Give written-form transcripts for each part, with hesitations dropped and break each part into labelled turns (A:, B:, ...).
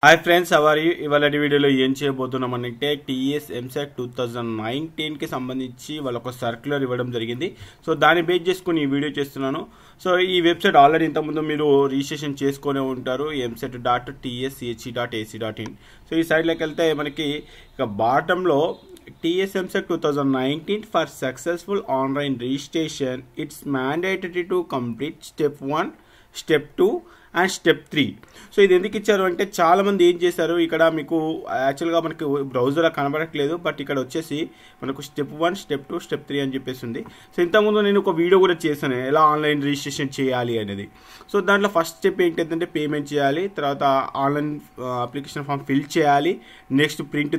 A: Hi friends, hour ఇవాళ వీడియోలో ఏం చేయబోతున్నామంటే టీఎస్ ఎంసెట్ 2019కి సంబంధించి వాళ్ళొక సర్క్యులర్ ఇవ్వడం జరిగింది. సో దాన్ని బేస్ చేసుకుని ఈ వీడియో చేస్తున్నాను. సో ఈ వెబ్సైట్ ఆల్రెడీ ఇంతకుముందు మీరు రిజిస్ట్రేషన్ చేసుకునే ఉంటారు, emset.tsch.ac.in. సో ఈ సైట్లోకి వెళ్తే మనకి ఇక బాటంలో TS EAMCET 2019 for successful online registration it's mandatory to complete step 1, step 2 and step 3. So ఇది ఎందుకు ఇచ్చారు అంటే చాలామంది ఏం చేశారు, ఇక్కడ మీకు యాక్చువల్గా మనకి బ్రౌజర్లో కనబడట్లేదు, బట్ ఇక్కడ వచ్చేసి మనకు స్టెప్ 1, స్టెప్ 2, స్టెప్ 3 అని చెప్పేసి ఉంది. సో ఇంతకుముందు నేను ఒక వీడియో కూడా చేశాను ఎలా ఆన్లైన్ రిజిస్ట్రేషన్ చేయాలి అనేది. సో దాంట్లో ఫస్ట్ స్టెప్ ఏంటంటే పేమెంట్ చేయాలి, తర్వాత ఆన్లైన్ అప్లికేషన్ ఫామ్ ఫిల్ చేయాలి, నెక్స్ట్ ప్రింట్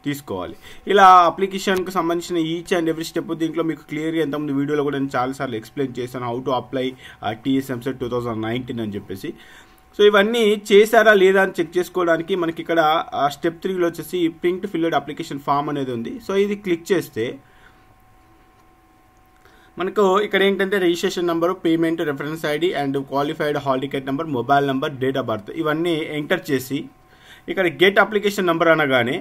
A: తీసుకోవాలి. ఇలా అప్లికేషన్కి సంబంధించిన ఈచ్ అండ్ ఎవ్రీ స్టెప్ దీంట్లో మీకు క్లియర్గా ఎంతమంది వీడియోలో కూడా నేను చాలాసార్లు ఎక్స్ప్లెయిన్ చేశాను, how to apply TS EAMCET 2019 అని చెప్పేసి. సో ఇవన్నీ చేశారా లేదా అని చెక్ చేసుకోవడానికి మనకి ఇక్కడ స్టెప్ 3లో వచ్చేసి ప్రింట్ ఫిల్డ్ అప్లికేషన్ ఫామ్ అనేది ఉంది. సో ఇది క్లిక్ చేస్తే మనకు ఇక్కడ ఏంటంటే registration number, payment, reference ID and qualified hall ticket number, mobile number, date of birth ఇవన్నీ ఎంటర్ చేసి ఇక్కడ గెట్ అప్లికేషన్ నెంబర్ అనగానే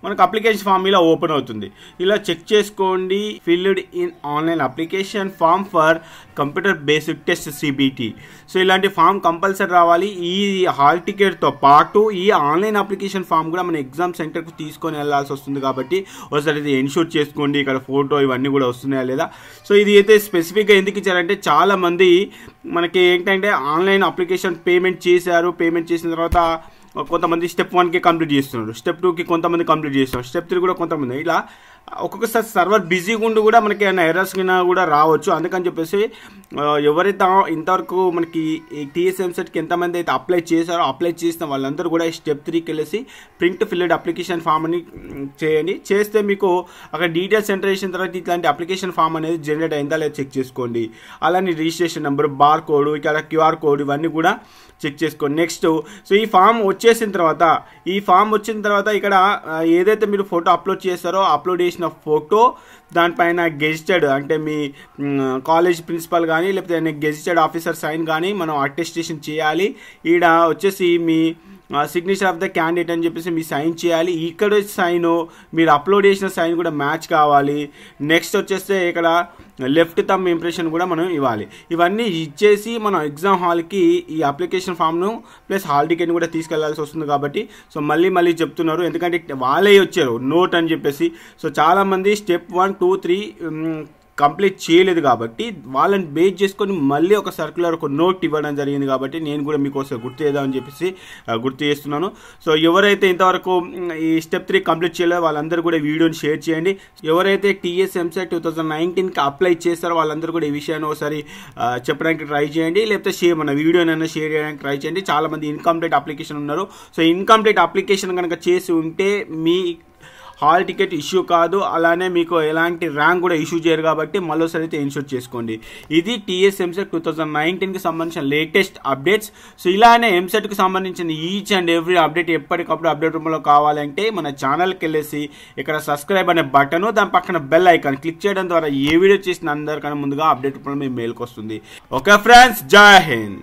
A: మనకు అప్లికేషన్ ఫామ్ ఇలా ఓపెన్ అవుతుంది. ఇలా చెక్ చేసుకోండి, filled in online application form for computer based test CBT. So ఇలాంటి ఫామ్ కంపల్సరీ రావాలి. ఈ హాల్ టికెట్తో పాటు ఈ ఆన్లైన్ అప్లికేషన్ ఫామ్ కూడా మన ఎగ్జామ్ సెంటర్కు తీసుకొని వెళ్ళాల్సి వస్తుంది కాబట్టి ఒకసారి ఇది ఎన్షూర్ చేసుకోండి, ఇక్కడ ఫోటో ఇవన్నీ కూడా వస్తున్నాయా లేదా. సో ఇది అయితే స్పెసిఫిక్గా ఎందుకు ఇచ్చారంటే చాలామంది మనకి ఏంటంటే ఆన్లైన్ అప్లికేషన్ పేమెంట్ చేశారు, పేమెంట్ చేసిన తర్వాత కొంతమంది స్టెప్ 1కి కంప్లీట్ చేస్తున్నారు, స్టెప్ 2కి కొంతమంది కంప్లీట్ చేస్తున్నారు, స్టెప్ 3 కూడా కొంతమంది. ఇలా ఒక్కొక్కసారి సర్వర్ బిజీగా ఉండి కూడా మనకి ఏమైనా ఎర్రర్స్ కూడా రావచ్చు. అందుకని చెప్పేసి ఎవరైతే ఇంతవరకు మనకి టీఎస్ ఎంసెట్కి ఎంతమంది అయితే అప్లై చేశారో అప్లై చేసిన వాళ్ళందరూ కూడా స్టెప్ 3కి వెళ్ళేసి ప్రింట్ ఫిల్డ్ అప్లికేషన్ ఫామ్ అని చేయండి. చేస్తే మీకు అక్కడ డీటెయిల్స్ ఎంటర్ చేసిన తర్వాత ఇట్లాంటి అప్లికేషన్ ఫామ్ అనేది జనరేట్ అయిందా లేదా చెక్ చేసుకోండి. అలానే రిజిస్ట్రేషన్ నెంబర్, బార్ కోడ్, ఇక్కడ క్యూఆర్ కోడ్ ఇవన్నీ కూడా చెక్ చేసుకోండి. నెక్స్ట్ సో ఈ ఫామ్ వచ్చిన తర్వాత ఇక్కడ ఏదైతే మీరు ఫోటో అప్లోడ్ చేస్తారో అప్లోడ్ చేసిన ఫోటో దానిపైన గెజిటెడ్ అంటే మీ కాలేజ్ ప్రిన్సిపల్ కానీ లేకపోతే గెజిటెడ్ ఆఫీసర్ సైన్ కానీ మనం అటెస్టేషన్ చేయాలి. ఈడ వచ్చేసి మీ సిగ్నేచర్ ఆఫ్ ద క్యాండిడేట్ అని చెప్పేసి మీ సైన్ చేయాలి. ఇక్కడ సైన్ మీరు అప్లోడ్ చేసిన సైన్ కూడా మ్యాచ్ కావాలి. నెక్స్ట్ వచ్చేస్తే ఇక్కడ లెఫ్ట్ థంబ్ ఇంప్రెషన్ కూడా మనం ఇవ్వాలి. ఇవన్నీ ఇచ్చేసి మనం ఎగ్జామ్ హాల్కి ఈ అప్లికేషన్ ఫామ్ను ప్లస్ హాల్ టికెట్ని కూడా తీసుకెళ్లాల్సి వస్తుంది కాబట్టి సో మళ్ళీ చెప్తున్నారు, ఎందుకంటే వాళ్ళే వచ్చారు నోట్ అని చెప్పేసి. సో చాలామంది స్టెప్ 1, 2, 3 కంప్లీట్ చేయలేదు కాబట్టి వాళ్ళని బేస్ చేసుకొని మళ్ళీ ఒక సర్క్యులర్ ఒక నోట్ ఇవ్వడం జరిగింది కాబట్టి నేను కూడా మీకోసం గుర్తు చేద్దామని చెప్పేసి గుర్తు చేస్తున్నాను. సో ఎవరైతే ఇంతవరకు ఈ స్టెప్ 3 కంప్లీట్ చేయలేదో వాళ్ళందరూ కూడా వీడియోని షేర్ చేయండి. ఎవరైతే టీఎస్ ఎంసెట్ 2019కి అప్లై చేస్తారో వాళ్ళందరూ కూడా ఈ విషయాన్ని ఒకసారి చెప్పడానికి ట్రై చేయండి, లేకపోతే మన వీడియోనైనా షేర్ చేయడానికి ట్రై చేయండి. చాలామంది ఇన్కంప్లీట్ అప్లికేషన్ ఉన్నారు. సో ఇన్కంప్లీట్ అప్లికేషన్ కనుక చేసి ఉంటే మీ హాల్ టికెట్ ఇష్యూ కాదు, అలానే మీకు ఎలాంటి ర్యాంక్ కూడా ఇష్యూ చేయరు కాబట్టి మళ్ళీసారి అయితే ఇన్షూర్ చేసుకోండి. ఇది టీఎస్ ఎంసెట్ 2019కి సంబంధించిన లేటెస్ట్ అప్డేట్స్. సో ఇలానే ఎంసెట్కి సంబంధించిన ఈచ్ అండ్ ఎవ్రీ అప్డేట్ ఎప్పటికప్పుడు అప్డేట్ రూపంలో కావాలంటే మన ఛానల్కి వెళ్ళేసి ఇక్కడ సబ్స్క్రైబ్ అనే బటన్, దాని పక్కన బెల్ ఐకాన్ క్లిక్ చేయడం ద్వారా ఏ వీడియో చేసిన అందరికన్నా ముందుగా అప్డేట్ రూపంలో మీ మెయిల్కి వస్తుంది. ఓకే ఫ్రెండ్స్, జై హింద్.